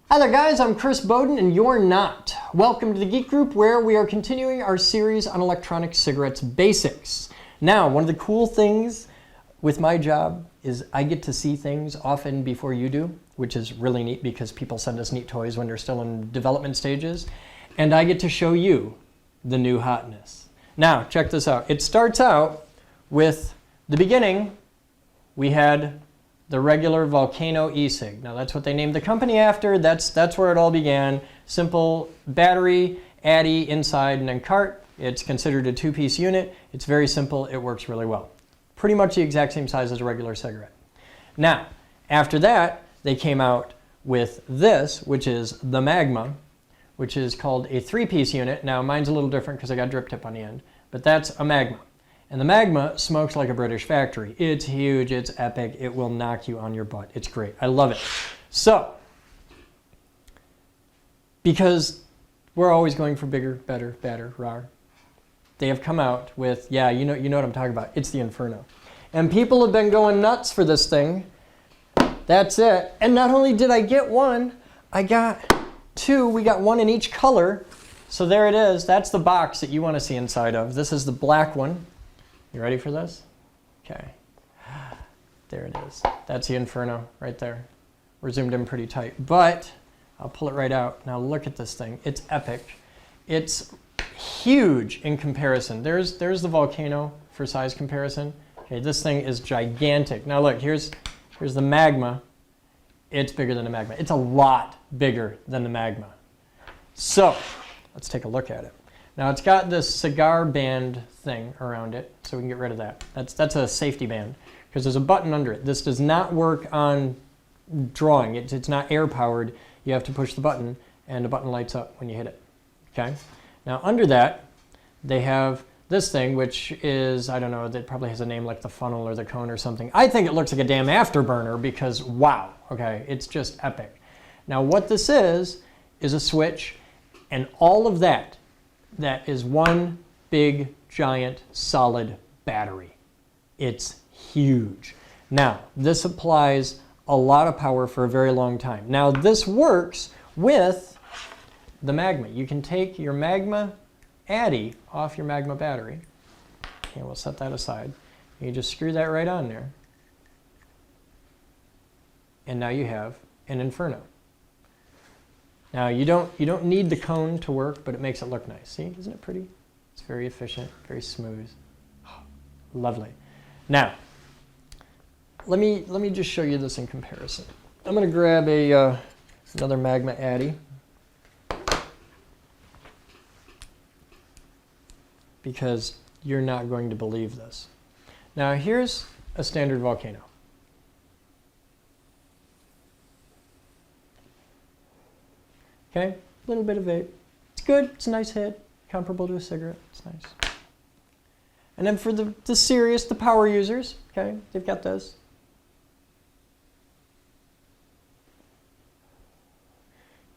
Hi there guys, I'm Chris Bowden and you're not. Welcome to the Geek Group where we are continuing our series on electronic cigarettes basics. Now, one of the cool things with my job is I get to see things often before you do, which is really neat because people send us neat toys when they're still in development stages, and I get to show you the new hotness. Now, check this out. It starts out with the beginning. We had the regular Volcano e-cig. Now that's what they named the company after. That's where it all began. Simple battery, addy inside, and then cart. It's considered a two-piece unit. It's very simple. It works really well. Pretty much the exact same size as a regular cigarette. Now, after that, they came out with this, which is the Magma, which is called a three-piece unit. Now, mine's a little different because I got drip tip on the end, but that's a Magma. And the Magma smokes like a British factory. It's huge, it's epic, it will knock you on your butt. It's great, I love it. So, because we're always going for bigger, better, badder, rar, they have come out with, yeah, you know what I'm talking about, it's the Inferno. And people have been going nuts for this thing. That's it. And not only did I get one, I got two. We got one in each color. So there it is, that's the box that you want to see inside of. This is the black one. You ready for this? Okay. There it is. That's the Inferno right there. We're zoomed in pretty tight, but I'll pull it right out. Now look at this thing. It's epic. It's huge in comparison. There's the Volcano for size comparison. Okay, this thing is gigantic. Now look, here's the Magma. It's bigger than the Magma. It's a lot bigger than the Magma. So let's take a look at it. Now it's got this cigar band thing around it, so we can get rid of that. That's a safety band, because there's a button under it. This does not work on drawing. It's not air powered. You have to push the button, and the button lights up when you hit it. Okay? Now under that, they have this thing, which is, I don't know, that probably has a name like the funnel or the cone or something. I think it looks like a damn afterburner because, wow, okay, it's just epic. Now what this is a switch, and all of that is one big, giant, solid battery. It's huge. Now, this applies a lot of power for a very long time. Now, this works with the Magma. You can take your Magma addy off your Magma battery. Okay, we'll set that aside. You just screw that right on there. And now you have an Inferno. Now you don't need the cone to work, but it makes it look nice. See, isn't it pretty? It's very efficient, very smooth. Oh, lovely. Now, let me just show you this in comparison. I'm going to grab another Magma addy, because you're not going to believe this. Now here's a standard Volcano. Okay, a little bit of vape. It's good, it's a nice hit, comparable to a cigarette, it's nice. And then for the serious, the power users, okay, they've got this.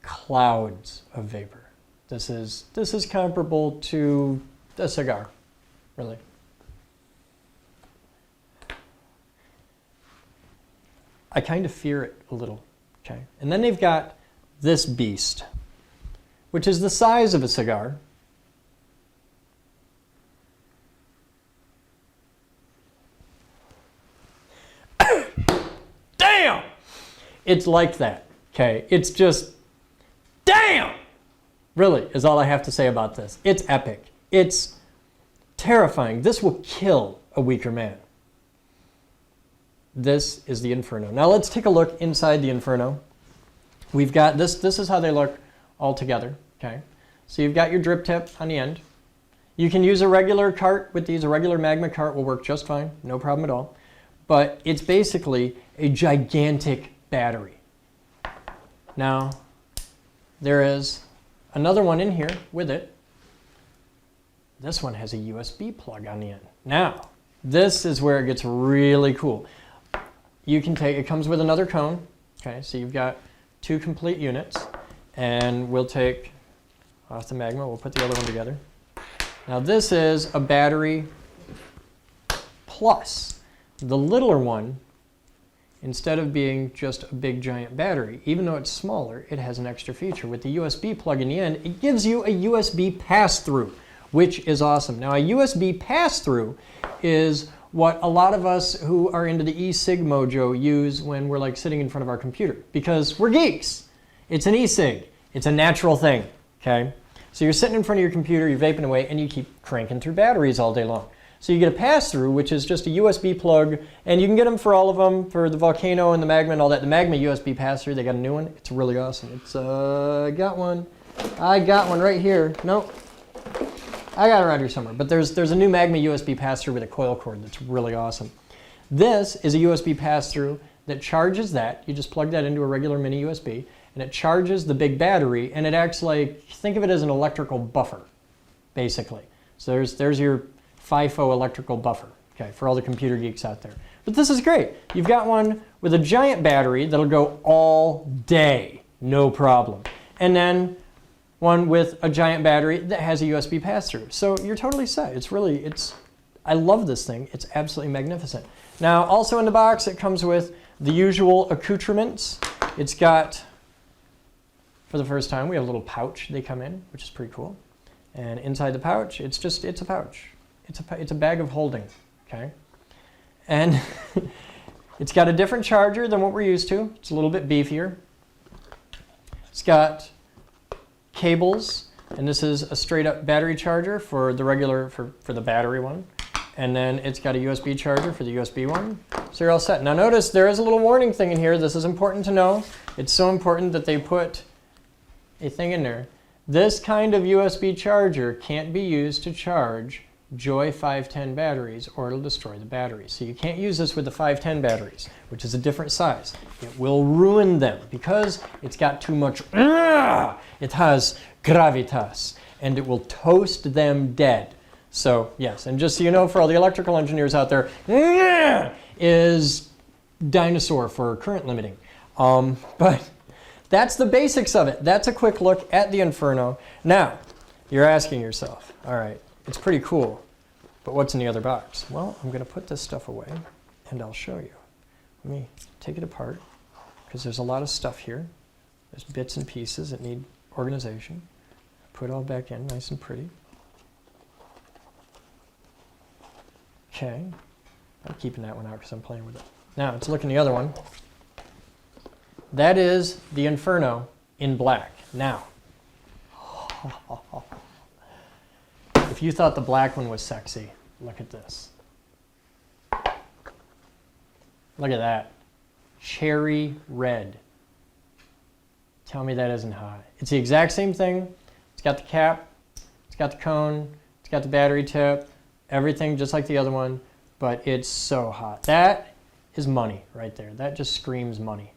Clouds of vapor. This is comparable to a cigar, really. I kind of fear it a little, okay? And then they've got this beast, which is the size of a cigar. Damn! It's like that, okay? It's just, damn! Really, is all I have to say about this. It's epic. It's terrifying. This will kill a weaker man. This is the Inferno. Now let's take a look inside the Inferno. We've got this is how they look all together, okay? So you've got your drip tip on the end. You can use a regular cart with these. A regular Magma cart will work just fine, no problem at all. But it's basically a gigantic battery. Now, there is another one in here with it. This one has a USB plug on the end. Now, this is where it gets really cool. You can take, it comes with another cone, okay? So you've got two complete units, and we'll take off the Magma, we'll put the other one together. Now this is a battery plus. The littler one instead of being just a big giant battery, even though it's smaller, it has an extra feature. With the USB plug in the end, it gives you a USB pass-through, which is awesome. Now, a USB pass-through is what a lot of us who are into the e-cig mojo use when we're like sitting in front of our computer, because we're geeks. It's an e-cig. It's a natural thing, okay? So you're sitting in front of your computer, you're vaping away, and you keep cranking through batteries all day long. So you get a pass-through, which is just a USB plug, and you can get them for all of them, for the Volcano and the Magma and all that. The Magma USB pass-through, they got a new one. It's really awesome. It's, I got one right here. Nope. I got it around here somewhere. But there's a new Magma USB pass-through with a coil cord that's really awesome. This is a USB pass-through that charges that. You just plug that into a regular mini USB, and it charges the big battery, and it acts like, think of it as an electrical buffer, basically. So there's your FIFO electrical buffer, okay, for all the computer geeks out there. But this is great. You've got one with a giant battery that'll go all day, no problem. And then one with a giant battery that has a USB pass-through. So you're totally set. I love this thing. It's absolutely magnificent. Now, also in the box, it comes with the usual accoutrements. It's got, for the first time, we have a little pouch they come in, which is pretty cool. And inside the pouch, it's a pouch. It's a bag of holding, okay? And it's got a different charger than what we're used to. It's a little bit beefier. It's got cables, and this is a straight up battery charger for the regular, for the battery one. And then it's got a USB charger for the USB one. So you're all set. Now notice there is a little warning thing in here. This is important to know. It's so important that they put a thing in there. This kind of USB charger can't be used to charge Joy 510 batteries, or it'll destroy the batteries. So you can't use this with the 510 batteries, which is a different size. It will ruin them because it's got too much, it has gravitas, and it will toast them dead. So yes, and just so you know, for all the electrical engineers out there, is dinosaur for current limiting. But that's the basics of it. That's a quick look at the Inferno. Now, you're asking yourself, all right, it's pretty cool, but what's in the other box? Well, I'm going to put this stuff away, and I'll show you. Let me take it apart, because there's a lot of stuff here. There's bits and pieces that need organization. Put it all back in, nice and pretty. Okay, I'm keeping that one out because I'm playing with it. Now, let's look in the other one. That is the Inferno in black. Now, if you thought the black one was sexy, look at this. Look at that. Cherry red. Tell me that isn't hot. It's the exact same thing. It's got the cap, it's got the cone, it's got the battery tip, everything just like the other one, but it's so hot. That is money right there. That just screams money.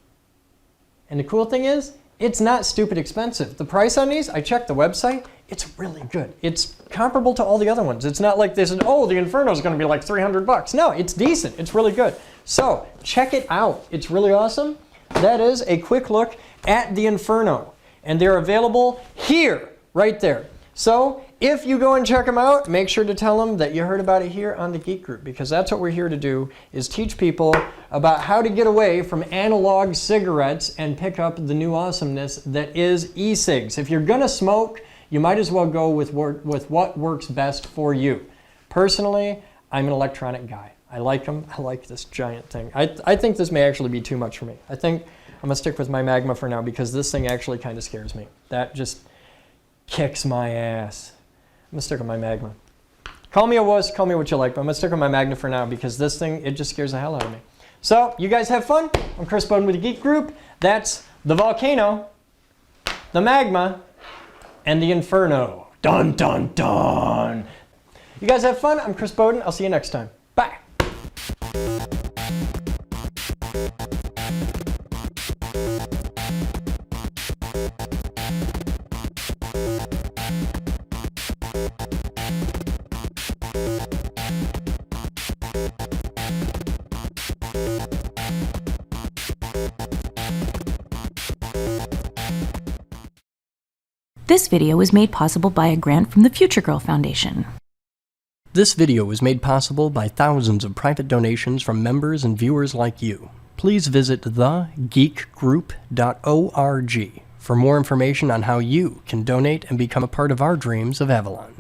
And the cool thing is, it's not stupid expensive. The price on these, I checked the website, it's really good. It's comparable to all the other ones. It's not like this, oh, the Inferno is going to be like $300. No, it's decent. It's really good. So check it out. It's really awesome. That is a quick look at the Inferno. And they're available here, right there. So if you go and check them out, make sure to tell them that you heard about it here on the Geek Group, because that's what we're here to do, is teach people about how to get away from analog cigarettes and pick up the new awesomeness that is e-cigs. If you're gonna smoke, you might as well go with what works best for you. Personally, I'm an electronic guy. I like them. I like this giant thing. I think this may actually be too much for me. I think I'm gonna stick with my Magma for now, because this thing actually kind of scares me. That just kicks my ass. I'm gonna stick with my Magma. Call me a wuss, call me what you like, but I'm gonna stick with my Magma for now, because this thing, it just scares the hell out of me. So, you guys have fun. I'm Chris Bowden with the Geek Group. That's the Volcano, the Magma, and the Inferno. Dun, dun, dun. You guys have fun. I'm Chris Bowden. I'll see you next time. Bye. This video was made possible by a grant from the Future Girl Foundation. This video was made possible by thousands of private donations from members and viewers like you. please visit thegeekgroup.org for more information on how you can donate and become a part of our dreams of Avalon.